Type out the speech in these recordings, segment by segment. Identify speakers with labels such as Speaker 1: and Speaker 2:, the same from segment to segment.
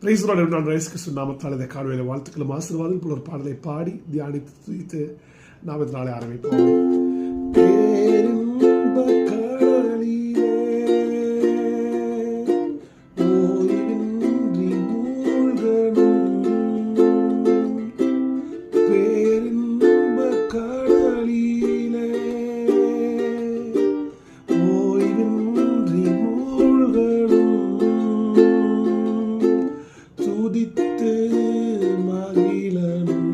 Speaker 1: Price Lord. நான் இயேசு கிறிஸ்து நாமத்தால் இந்த காலையில வாழ்த்துக்களும் ஆசீர்வாதம் போல ஒரு பாடலை பாடி தியானித்து துதித்து நாம் இந்த நாளை ஆரம்பிப்போம். பேரின்பக் கடலிலே ஓய்வின்றி மூழ்கணும், பேரின்பக் கடலிலே ஓய்வின்றி மூழ்கணும், துதித்து மகிழணும்,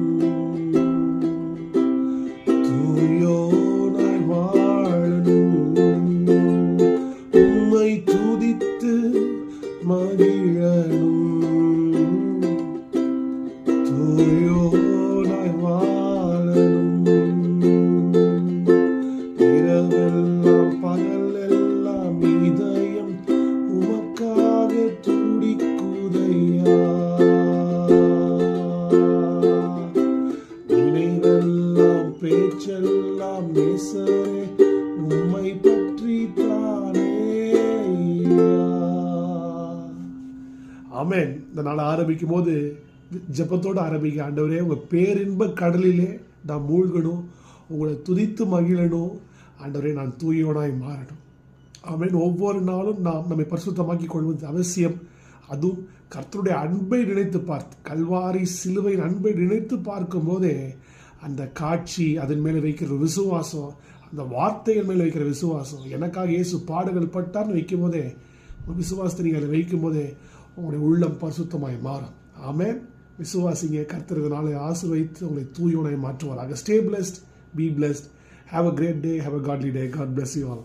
Speaker 1: தூயோனாய் வாழணும், உம்மை துதித்து மகிழணும், தூயோனாய் வாழணும். இரவெல்லாம் பகலெல்லாம் இதயம் உமக்காக துடிக்குதையா, நினைவெல்லாம் பேச்செல்லாம் நேசரே உம்மை பற்றி தானே. ஆமென். இந்த நாளை ஆரம்பிக்கும் போது ஜெபத்தோடு ஆரம்பிக்க. ஆண்டவரே, உங்கள் பேரின்ப கடலிலே நான் மூழ்கணும், உங்களை துதித்து மகிழணும். ஆண்டவரே, நான் தூயோனாய் மாறணும். ஆமென். ஒவ்வொரு நாளும் நாம் நம்மை பரிசுத்தமாக்கி கொள்வது அவசியம். அதுவும் கர்த்தருடைய அன்பை நினைத்து பார்த்து, கல்வாரி சிலுவையின் அன்பை நினைத்து பார்க்கும் போதே அந்த காட்சி, அதன் மேலே வைக்கிற விசுவாசம், அந்த வார்த்தைகள் மேலே வைக்கிற விசுவாசம், எனக்காக இயேசு பாடுகள் பட்டார்னு வைக்கும் போதே, விசுவாசத்தை நீங்கள் அதை வைக்கும் போதே உங்களுடைய உள்ளம் பரிசுத்தமாய் மாறும். ஆமென். விசுவாசிங்க. கர்த்தர் இதனாலே ஆசீர்வதித்து உங்களை தூயோனாய் மாற்றுவாராக. Stay blessed, be blessed, have a great day, have a godly day. God bless you all.